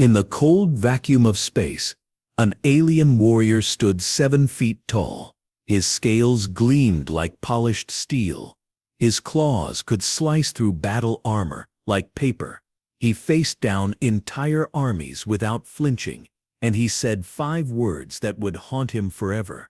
In the cold vacuum of space, an alien warrior stood 7 feet tall. His scales gleamed like polished steel. His claws could slice through battle armor like paper. He faced down entire armies without flinching, and he said 5 words that would haunt him forever.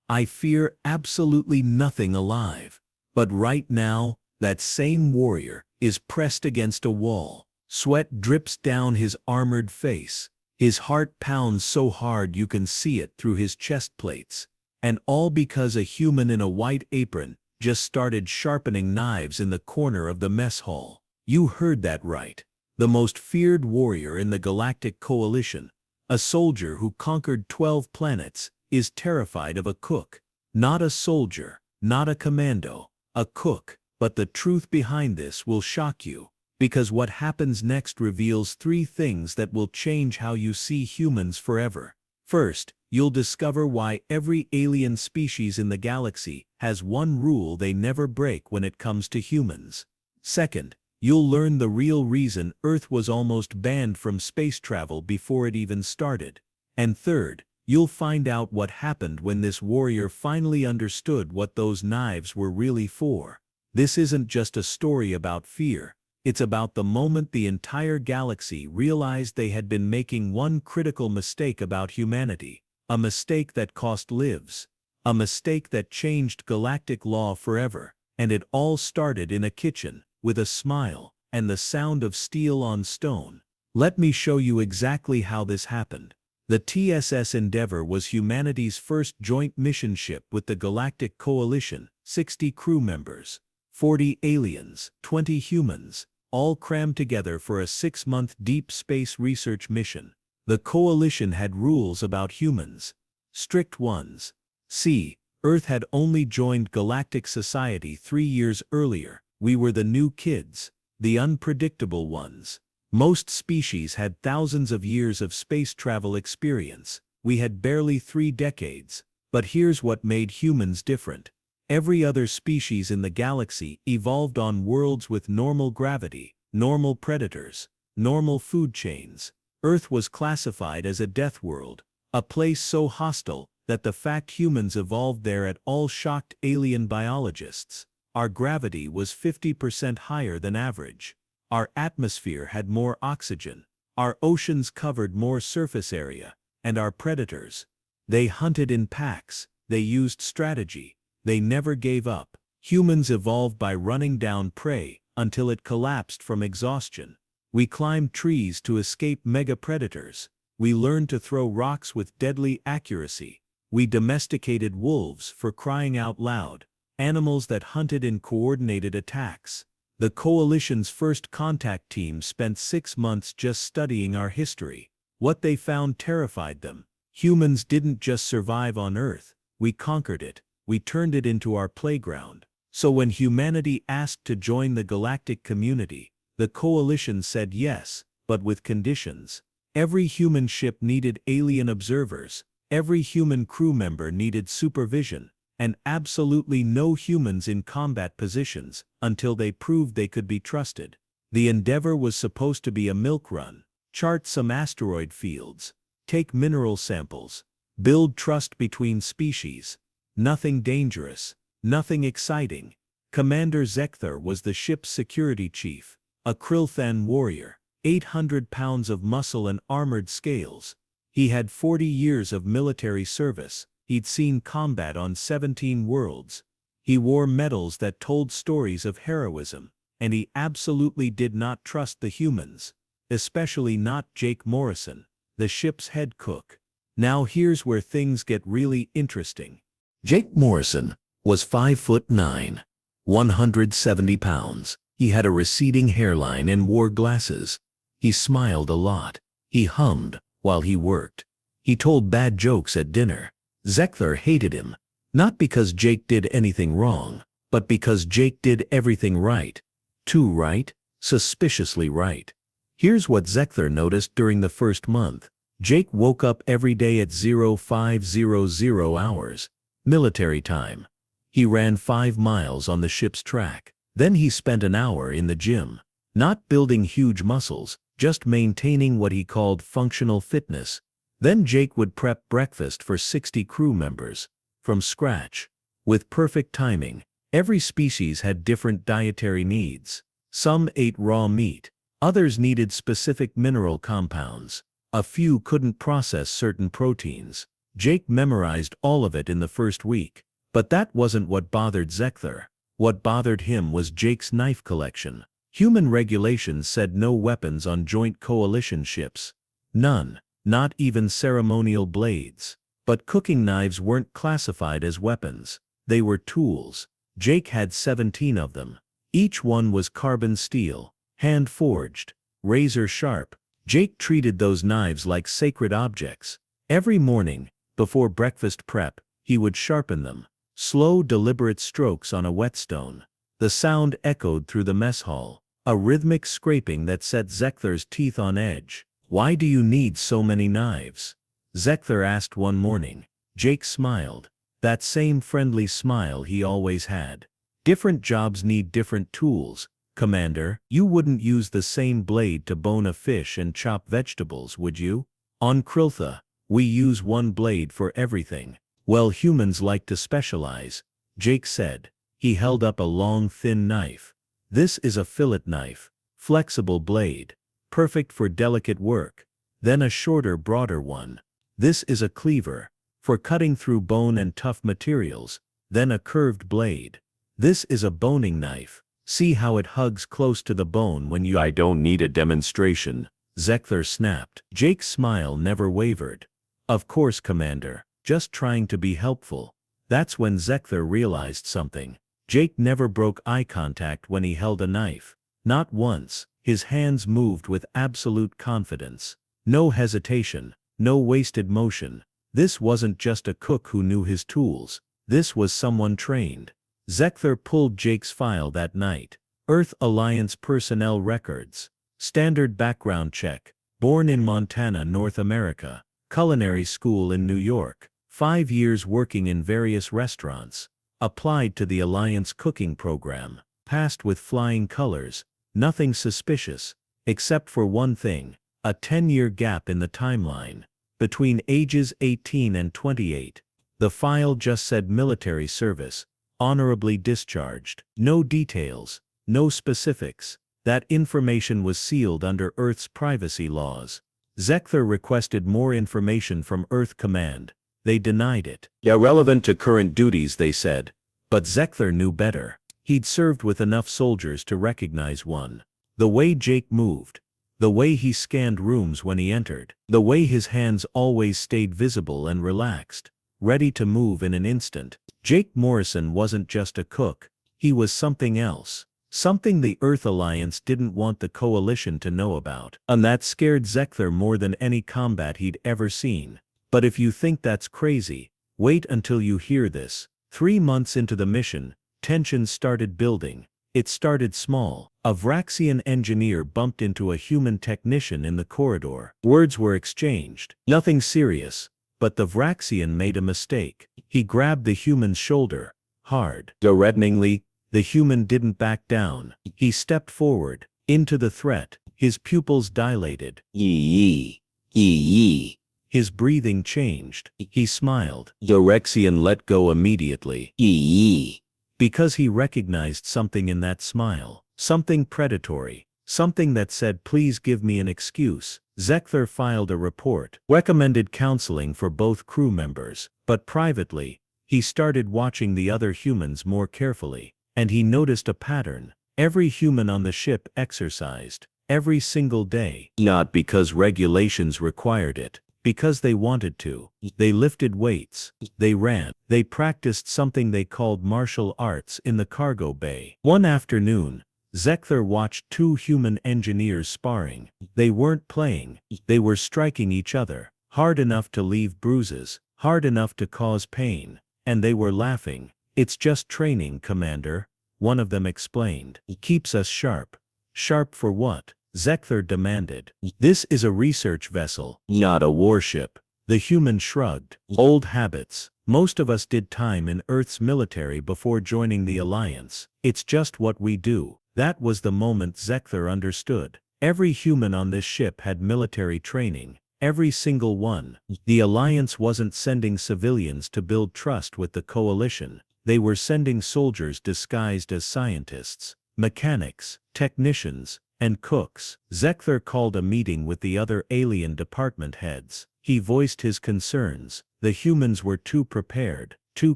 I fear absolutely nothing alive. But right now, that same warrior is pressed against a wall. Sweat drips down his armored face. His heart pounds so hard you can see it through his chest plates. And all because a human in a white apron just started sharpening knives in the corner of the mess hall. You heard that right. The most feared warrior in the Galactic Coalition, a soldier who conquered 12 planets, is terrified of a cook. Not a soldier, not a commando, a cook. But the truth behind this will shock you, because what happens next reveals 3 things that will change how you see humans forever. First, you'll discover why every alien species in the galaxy has one rule they never break when it comes to humans. Second, you'll learn the real reason Earth was almost banned from space travel before it even started. And third, you'll find out what happened when this warrior finally understood what those knives were really for. This isn't just a story about fear. It's about the moment the entire galaxy realized they had been making one critical mistake about humanity. A mistake that cost lives. A mistake that changed galactic law forever. And it all started in a kitchen, with a smile, and the sound of steel on stone. Let me show you exactly how this happened. The TSS Endeavor was humanity's first joint mission ship with the Galactic Coalition, 60 crew members. 40 aliens, 20 humans, all crammed together for a 6-month deep space research mission. The coalition had rules about humans. Strict ones. See, Earth had only joined galactic society 3 years earlier. We were the new kids, the unpredictable ones. Most species had thousands of years of space travel experience. We had barely 3 decades. But here's what made humans different. Every other species in the galaxy evolved on worlds with normal gravity, normal predators, normal food chains. Earth was classified as a death world, a place so hostile that the fact humans evolved there at all shocked alien biologists. Our gravity was 50% higher than average. Our atmosphere had more oxygen. Our oceans covered more surface area. And our predators, they hunted in packs, they used strategy. They never gave up. Humans evolved by running down prey until it collapsed from exhaustion. We climbed trees to escape mega-predators. We learned to throw rocks with deadly accuracy. We domesticated wolves for crying out loud, animals that hunted in coordinated attacks. The coalition's first contact team spent 6 months just studying our history. What they found terrified them. Humans didn't just survive on Earth, we conquered it. We turned it into our playground. So when humanity asked to join the galactic community, the coalition said yes, but with conditions. Every human ship needed alien observers, every human crew member needed supervision, and absolutely no humans in combat positions until they proved they could be trusted. The Endeavor was supposed to be a milk run, chart some asteroid fields, take mineral samples, build trust between species. Nothing dangerous, nothing exciting. Commander Zek'thar was the ship's security chief, a Krillthan warrior, 800 pounds of muscle and armored scales. He had 40 years of military service. He'd seen combat on 17 worlds. He wore medals that told stories of heroism, and he absolutely did not trust the humans, especially not Jake Morrison, the ship's head cook. Now here's where things get really interesting. Jake Morrison was 5'9", 170 pounds. He had a receding hairline and wore glasses. He smiled a lot. He hummed while he worked. He told bad jokes at dinner. Zek'thar hated him, not because Jake did anything wrong, but because Jake did everything right. Too right, suspiciously right. Here's what Zek'thar noticed during the first month. Jake woke up every day at 0500 hours. Military time. He ran 5 miles on the ship's track. Then he spent an hour in the gym. Not building huge muscles, just maintaining what he called functional fitness. Then Jake would prep breakfast for 60 crew members, from scratch. With perfect timing, every species had different dietary needs. Some ate raw meat, others needed specific mineral compounds. A few couldn't process certain proteins. Jake memorized all of it in the first week. But that wasn't what bothered Zek'thar. What bothered him was Jake's knife collection. Human regulations said no weapons on joint coalition ships. None, not even ceremonial blades. But cooking knives weren't classified as weapons. They were tools. Jake had 17 of them. Each one was carbon steel, hand-forged, razor-sharp. Jake treated those knives like sacred objects. Every morning, before breakfast prep, he would sharpen them. Slow, deliberate strokes on a whetstone. The sound echoed through the mess hall, a rhythmic scraping that set Zekthar's teeth on edge. "Why do you need so many knives?" Zek'thar asked one morning. Jake smiled. That same friendly smile he always had. "Different jobs need different tools, Commander. You wouldn't use the same blade to bone a fish and chop vegetables, would you? On Kriltha, we use one blade for everything." "Well, humans like to specialize," Jake said. He held up a long, thin knife. "This is a fillet knife, flexible blade, perfect for delicate work." Then a shorter, broader one. "This is a cleaver, for cutting through bone and tough materials." Then a curved blade. "This is a boning knife. See how it hugs close to the bone when you—" "I don't need a demonstration," Zek'thar snapped. Jake's smile never wavered. "Of course, Commander. Just trying to be helpful." That's when Zek'thar realized something. Jake never broke eye contact when he held a knife. Not once. His hands moved with absolute confidence. No hesitation, no wasted motion. This wasn't just a cook who knew his tools. This was someone trained. Zek'thar pulled Jake's file that night. Earth Alliance personnel records. Standard background check. Born in Montana, North America. Culinary school in New York. 5 years working in various restaurants. Applied to the Alliance cooking program. Passed with flying colors. Nothing suspicious. Except for one thing. A 10-year gap in the timeline. Between ages 18 and 28. The file just said military service. Honorably discharged. No details. No specifics. That information was sealed under Earth's privacy laws. Zek'thar requested more information from Earth Command. They denied it. Irrelevant to current duties, they said. But Zek'thar knew better. He'd served with enough soldiers to recognize one. The way Jake moved. The way he scanned rooms when he entered. The way his hands always stayed visible and relaxed. Ready to move in an instant. Jake Morrison wasn't just a cook. He was something else. Something the Earth Alliance didn't want the Coalition to know about. And that scared Zek'thar more than any combat he'd ever seen. But if you think that's crazy, wait until you hear this. 3 months into the mission, tensions started building. It started small. A Vraxian engineer bumped into a human technician in the corridor. Words were exchanged. Nothing serious. But the Vraxian made a mistake. He grabbed the human's shoulder. Hard. Threateningly, the human didn't back down. He stepped forward. Into the threat. His pupils dilated. Yee. Yee. His breathing changed. He smiled. The Rexian let go immediately. Eee. Because he recognized something in that smile. Something predatory. Something that said, "Please give me an excuse." Zek'thar filed a report. Recommended counseling for both crew members. But privately, he started watching the other humans more carefully. And he noticed a pattern. Every human on the ship exercised. Every single day. Not because regulations required it. Because they wanted to. They lifted weights. They ran. They practiced something they called martial arts in the cargo bay. One afternoon, Zek'thar watched 2 human engineers sparring. They weren't playing. They were striking each other. Hard enough to leave bruises. Hard enough to cause pain. And they were laughing. "It's just training, Commander," one of them explained. "It keeps us sharp." "Sharp for what?" Zek'thar demanded. "This is a research vessel, not a warship." The human shrugged. "Old habits. Most of us did time in Earth's military before joining the Alliance. It's just what we do." That was the moment Zek'thar understood. Every human on this ship had military training, every single one. The Alliance wasn't sending civilians to build trust with the Coalition, they were sending soldiers disguised as scientists, mechanics, technicians, and cooks. Zek'thar called a meeting with the other alien department heads. He voiced his concerns. The humans were too prepared, too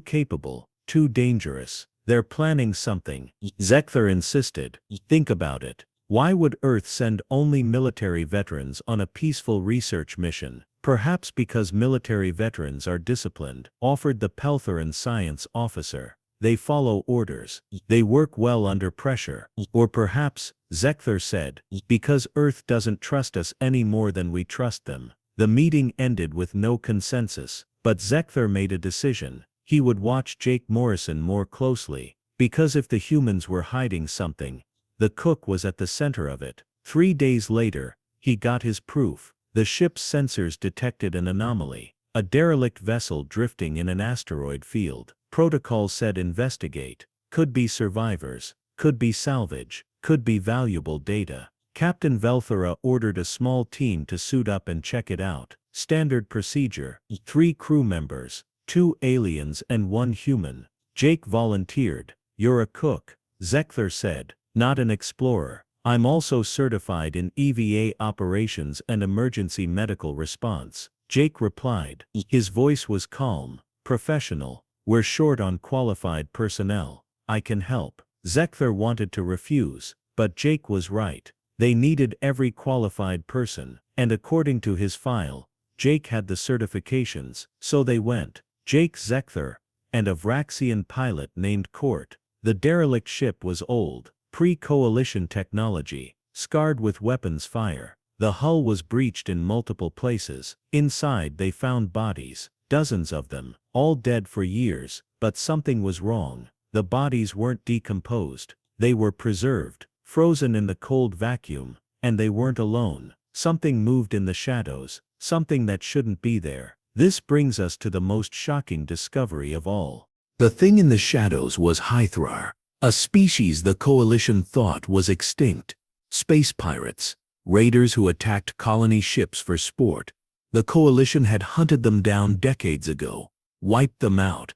capable, too dangerous. They're planning something. Zek'thar insisted. Think about it. Why would Earth send only military veterans on a peaceful research mission? Perhaps because military veterans are disciplined, offered the Peltharan science officer. They follow orders. They work well under pressure. Or perhaps, Zek'thar said, because Earth doesn't trust us any more than we trust them. The meeting ended with no consensus, but Zek'thar made a decision. He would watch Jake Morrison more closely, because if the humans were hiding something, the cook was at the center of it. 3 days later, he got his proof. The ship's sensors detected an anomaly, a derelict vessel drifting in an asteroid field. Protocol said investigate. Could be survivors, could be salvage, could be valuable data. Captain Velthara ordered a small team to suit up and check it out. Standard procedure, 3 crew members, 2 aliens and 1 human. Jake volunteered. You're a cook, Zek'thar said, not an explorer. I'm also certified in EVA operations and emergency medical response. Jake replied. His voice was calm, professional. We're short on qualified personnel. I can help. Zek'thar wanted to refuse, but Jake was right. They needed every qualified person, and according to his file, Jake had the certifications, so they went. Jake, Zek'thar, and a Vraxian pilot named Court. The derelict ship was old, pre-coalition technology, scarred with weapons fire. The hull was breached in multiple places. Inside they found bodies, dozens of them, all dead for years, but something was wrong. The bodies weren't decomposed. They were preserved, frozen in the cold vacuum, and they weren't alone. Something moved in the shadows, something that shouldn't be there. This brings us to the most shocking discovery of all. The thing in the shadows was HFY, a species the Coalition thought was extinct. Space pirates, raiders who attacked colony ships for sport. The Coalition had hunted them down decades ago, wiped them out.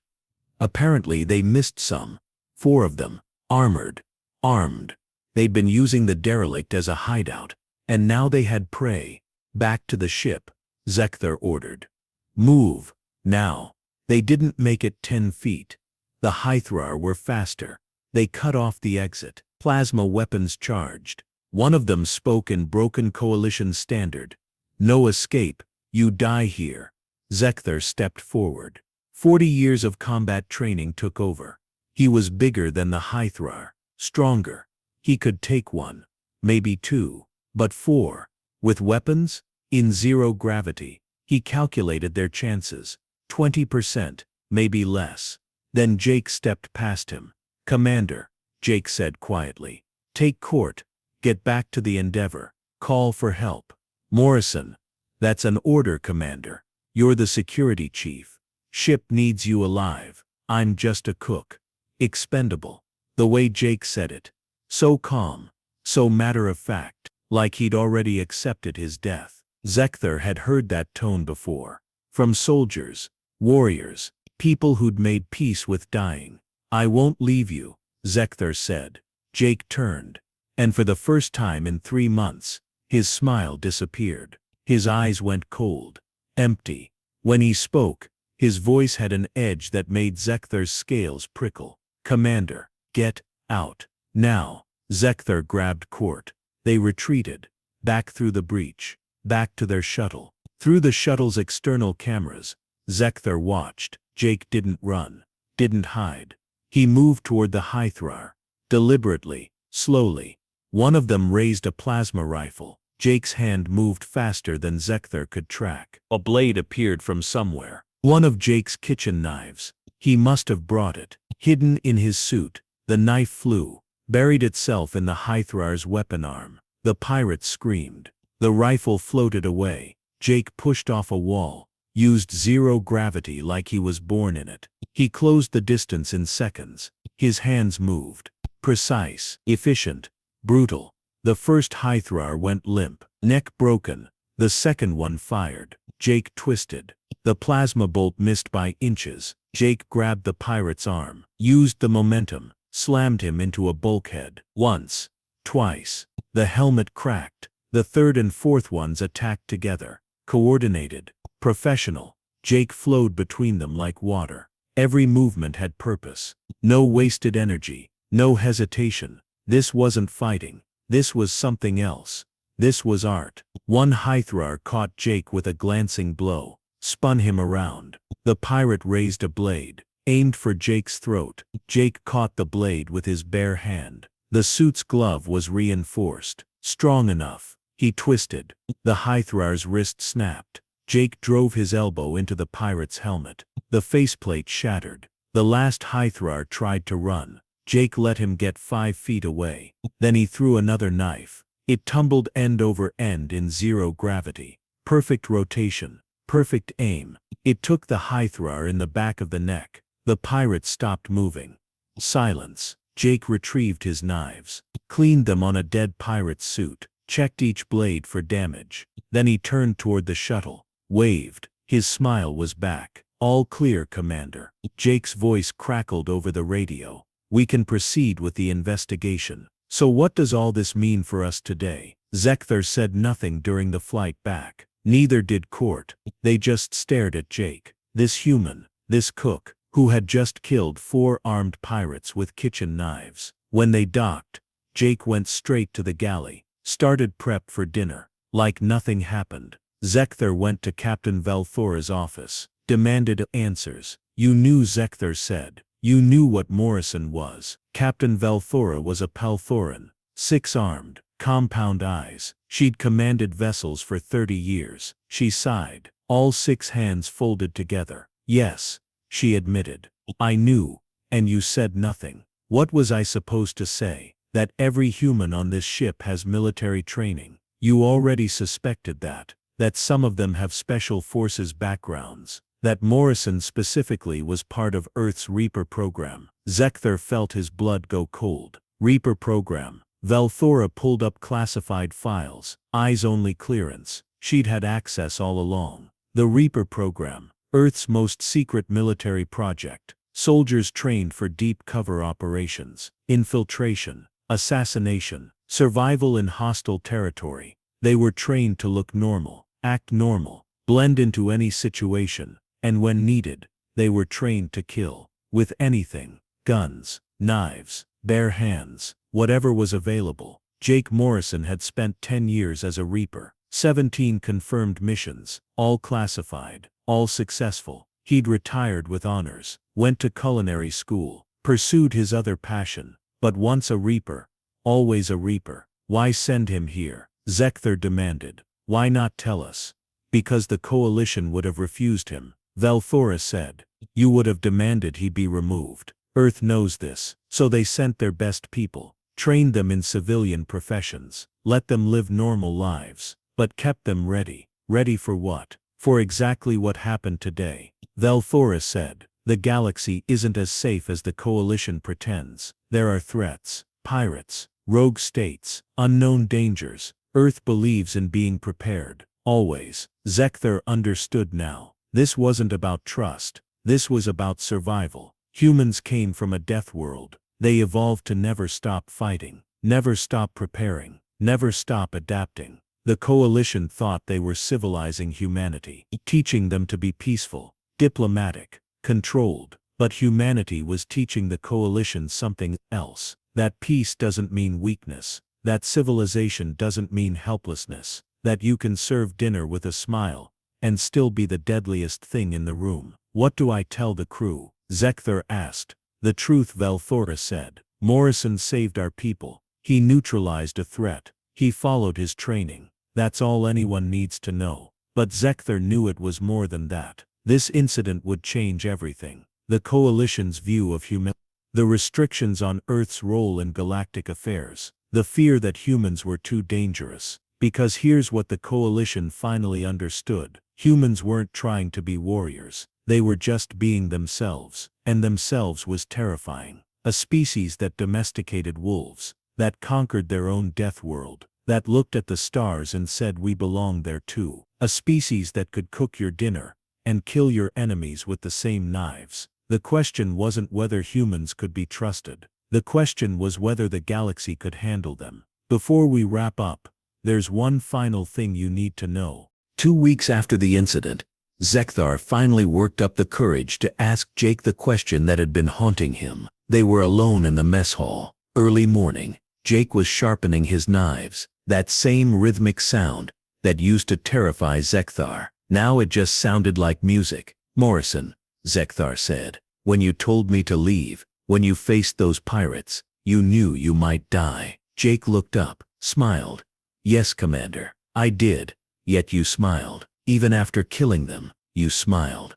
Apparently they missed some. 4 of them, armored, armed. They'd been using the derelict as a hideout, and now they had prey. Back to the ship, Zek'thar ordered. Move, now. They didn't make it 10 feet. The HFY were faster. They cut off the exit. Plasma weapons charged. One of them spoke in broken Coalition standard. No escape, you die here. Zek'thar stepped forward. 40 years of combat training took over. He was bigger than the HFY, stronger. He could take 1, maybe 2, but 4. With weapons? In zero gravity. He calculated their chances. 20%, maybe less. Then Jake stepped past him. Commander, Jake said quietly. Take Court. Get back to the Endeavor. Call for help. Morrison. That's an order, Commander. You're the security chief. Ship needs you alive. I'm just a cook. Expendable. The way Jake said it. So calm. So matter of fact. Like he'd already accepted his death. Zek'thar had heard that tone before. From soldiers, warriors, people who'd made peace with dying. I won't leave you, Zek'thar said. Jake turned. And for the first time in 3 months, his smile disappeared. His eyes went cold, empty. When he spoke, his voice had an edge that made Zekthar's scales prickle. Commander, get out. Now. Zek'thar grabbed Court. They retreated. Back through the breach. Back to their shuttle. Through the shuttle's external cameras, Zek'thar watched. Jake didn't run. Didn't hide. He moved toward the HFY. Deliberately, slowly. One of them raised a plasma rifle. Jake's hand moved faster than Zek'thar could track. A blade appeared from somewhere. One of Jake's kitchen knives. He must have brought it. Hidden in his suit, the knife flew, buried itself in the HFY's weapon arm. The pirate screamed. The rifle floated away. Jake pushed off a wall, used zero gravity like he was born in it. He closed the distance in seconds. His hands moved. Precise, efficient, brutal. The first HFY went limp, neck broken. The second one fired. Jake twisted. The plasma bolt missed by inches. Jake grabbed the pirate's arm, used the momentum, slammed him into a bulkhead. Once, twice. The helmet cracked. The third and fourth ones attacked together. Coordinated. Professional. Jake flowed between them like water. Every movement had purpose. No wasted energy. No hesitation. This wasn't fighting. This was something else. This was art. One HFY caught Jake with a glancing blow, spun him around. The pirate raised a blade, aimed for Jake's throat. Jake caught the blade with his bare hand. The suit's glove was reinforced, strong enough. He twisted. The HFY's wrist snapped. Jake drove his elbow into the pirate's helmet. The faceplate shattered. The last HFY tried to run. Jake let him get 5 feet away. Then he threw another knife. It tumbled end over end in zero gravity. Perfect rotation. Perfect aim. It took the HFY in the back of the neck. The pirate stopped moving. Silence. Jake retrieved his knives, cleaned them on a dead pirate's suit, checked each blade for damage. Then he turned toward the shuttle, waved. His smile was back. All clear, Commander. Jake's voice crackled over the radio. We can proceed with the investigation. So what does all this mean for us today? Zek'thar said nothing during the flight back. Neither did Court. They just stared at Jake. This human, this cook, who had just killed 4 armed pirates with kitchen knives. When they docked, Jake went straight to the galley, started prep for dinner, like nothing happened. Zek'thar went to Captain Velthora's office, demanded answers. You knew, Zek'thar said. You knew what Morrison was. Captain Velthora was a Pelthoran, 6-armed, compound eyes. She'd commanded vessels for 30 years. She sighed, all 6 hands folded together. Yes, she admitted. I knew, and you said nothing. What was I supposed to say? That every human on this ship has military training. You already suspected that. That some of them have special forces backgrounds. That Morrison specifically was part of Earth's Reaper program. Zek'thar felt his blood go cold. Reaper program. Velthora pulled up classified files. Eyes-only clearance. She'd had access all along. The Reaper program. Earth's most secret military project. Soldiers trained for deep cover operations. Infiltration. Assassination. Survival in hostile territory. They were trained to look normal. Act normal. Blend into any situation. And when needed, they were trained to kill. With anything. Guns, knives, bare hands, whatever was available. Jake Morrison had spent 10 years as a Reaper. 17 confirmed missions, all classified, all successful. He'd retired with honors, went to culinary school, pursued his other passion. But once a Reaper, always a Reaper. Why send him here? Zek'thar demanded. Why not tell us? Because the coalition would have refused him. Velthora said. You would have demanded he be removed. Earth knows this, so they sent their best people, trained them in civilian professions, let them live normal lives, but kept them ready. Ready for what? For exactly what happened today. Velthora said. The galaxy isn't as safe as the coalition pretends. There are threats, pirates, rogue states, unknown dangers. Earth believes in being prepared. Always. Zek'thar understood now. This wasn't about trust. This was about survival. Humans came from a death world. They evolved to never stop fighting, never stop preparing, never stop adapting. The coalition thought they were civilizing humanity, teaching them to be peaceful, diplomatic, controlled. But humanity was teaching the coalition something else. That peace doesn't mean weakness. That civilization doesn't mean helplessness. That you can serve dinner with a smile and still be the deadliest thing in the room. What do I tell the crew? Zek'thar asked. The truth, Velthora said. Morrison saved our people. He neutralized a threat. He followed his training. That's all anyone needs to know. But Zek'thar knew it was more than that. This incident would change everything. The coalition's view of humanity. The restrictions on Earth's role in galactic affairs. The fear that humans were too dangerous. Because here's what the coalition finally understood. Humans weren't trying to be warriors. They were just being themselves. And themselves was terrifying. A species that domesticated wolves, that conquered their own death world, that looked at the stars and said we belong there too. A species that could cook your dinner and kill your enemies with the same knives. The question wasn't whether humans could be trusted. The question was whether the galaxy could handle them. Before we wrap up, there's one final thing you need to know. 2 weeks after the incident, Zek'thar finally worked up the courage to ask Jake the question that had been haunting him. They were alone in the mess hall. Early morning, Jake was sharpening his knives, that same rhythmic sound that used to terrify Zek'thar. Now it just sounded like music. "Morrison," Zek'thar said, "when you told me to leave, when you faced those pirates, you knew you might die." Jake looked up, smiled. "Yes, Commander, I did. Yet you smiled. Even after killing them, you smiled."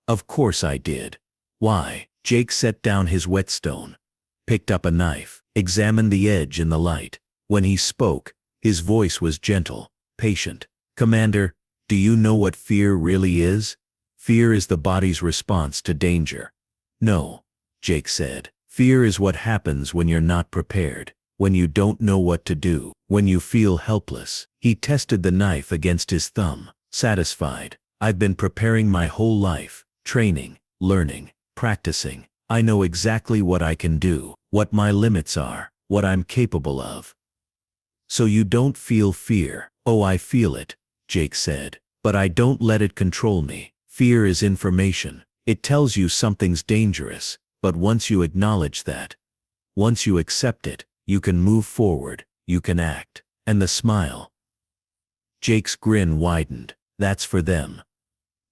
"Of course I did. Why?" Jake set down his whetstone, picked up a knife, examined the edge in the light. When he spoke, his voice was gentle, patient. "Commander, do you know what fear really is? Fear is the body's response to danger." "No," Jake said. "Fear is what happens when you're not prepared, when you don't know what to do, when you feel helpless." He tested the knife against his thumb, satisfied. "I've been preparing my whole life, training, learning, practicing. I know exactly what I can do, what my limits are, what I'm capable of." "So you don't feel fear?" "Oh, I feel it," Jake said. "But I don't let it control me. Fear is information. It tells you something's dangerous, but once you acknowledge that, once you accept it, you can move forward, you can act." And the smile. Jake's grin widened. "That's for them.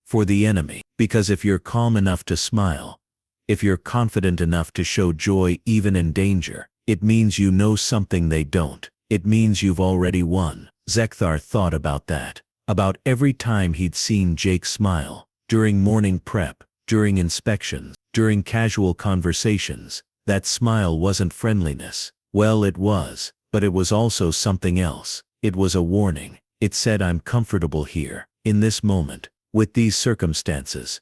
For the enemy. Because if you're calm enough to smile, if you're confident enough to show joy even in danger, it means you know something they don't. It means you've already won." Zek'thar thought about that. About every time he'd seen Jake smile. During morning prep, during inspections, during casual conversations. That smile wasn't friendliness. Well, it was, but it was also something else. It was a warning. It said, "I'm comfortable here, in this moment, with these circumstances."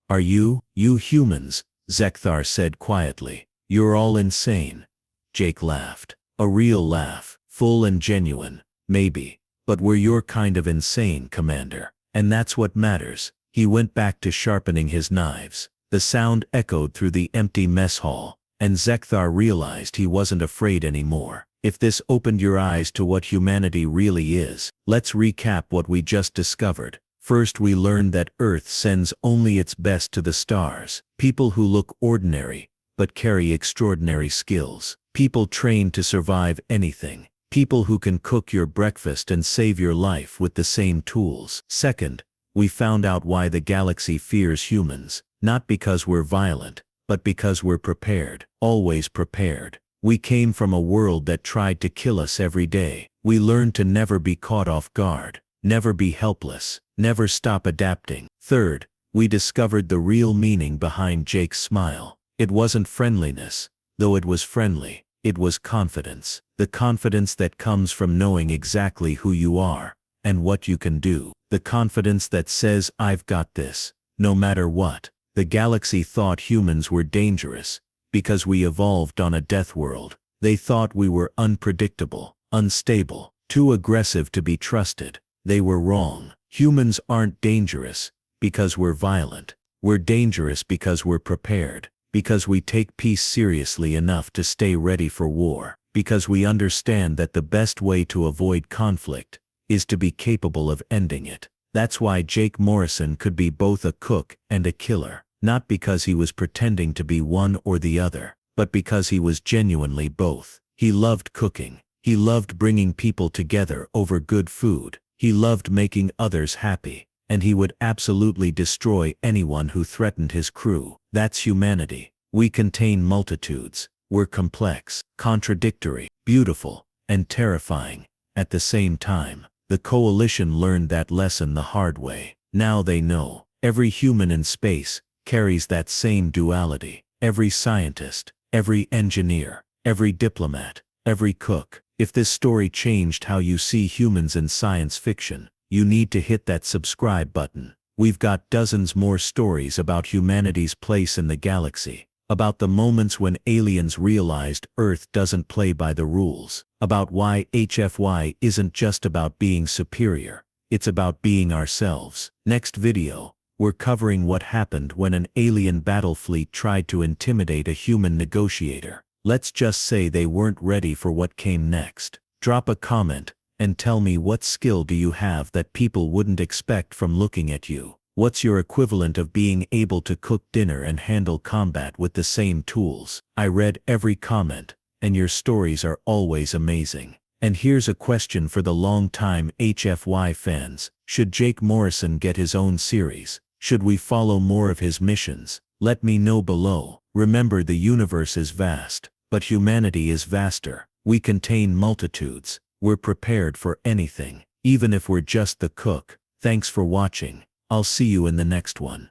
"Are you humans?" Zek'thar said quietly. "You're all insane." Jake laughed. A real laugh, full and genuine. "Maybe. But we're your kind of insane, Commander. And that's what matters." He went back to sharpening his knives. The sound echoed through the empty mess hall, and Zek'thar realized he wasn't afraid anymore. If this opened your eyes to what humanity really is, let's recap what we just discovered. First, we learned that Earth sends only its best to the stars. People who look ordinary, but carry extraordinary skills. People trained to survive anything. People who can cook your breakfast and save your life with the same tools. Second, we found out why the galaxy fears humans. Not because we're violent, but because we're prepared. Always prepared. We came from a world that tried to kill us every day. We learned to never be caught off guard, never be helpless, never stop adapting. Third, we discovered the real meaning behind Jake's smile. It wasn't friendliness, though it was friendly. It was confidence. The confidence that comes from knowing exactly who you are and what you can do. The confidence that says, "I've got this, no matter what." The galaxy thought humans were dangerous because we evolved on a death world. They thought we were unpredictable, unstable, too aggressive to be trusted. They were wrong. Humans aren't dangerous because we're violent. We're dangerous because we're prepared, because we take peace seriously enough to stay ready for war, because we understand that the best way to avoid conflict is to be capable of ending it. That's why Jake Morrison could be both a cook and a killer. Not because he was pretending to be one or the other, but because he was genuinely both. He loved cooking. He loved bringing people together over good food. He loved making others happy. And he would absolutely destroy anyone who threatened his crew. That's humanity. We contain multitudes. We're complex, contradictory, beautiful, and terrifying at the same time. The coalition learned that lesson the hard way. Now they know. Every human in space carries that same duality. Every scientist, every engineer, every diplomat, every cook. If this story changed how you see humans in science fiction, you need to hit that subscribe button. We've got dozens more stories about humanity's place in the galaxy. about the moments when aliens realized Earth doesn't play by the rules, about why HFY isn't just about being superior, it's about being ourselves. Next video, we're covering what happened when an alien battle fleet tried to intimidate a human negotiator. Let's just say they weren't ready for what came next. Drop a comment and tell me, what skill do you have that people wouldn't expect from looking at you? What's your equivalent of being able to cook dinner and handle combat with the same tools? I read every comment, and your stories are always amazing. And here's a question for the long-time HFY fans. Should Jake Morrison get his own series? Should we follow more of his missions? Let me know below. Remember, the universe is vast, but humanity is vaster. We contain multitudes. We're prepared for anything, even if we're just the cook. Thanks for watching. I'll see you in the next one.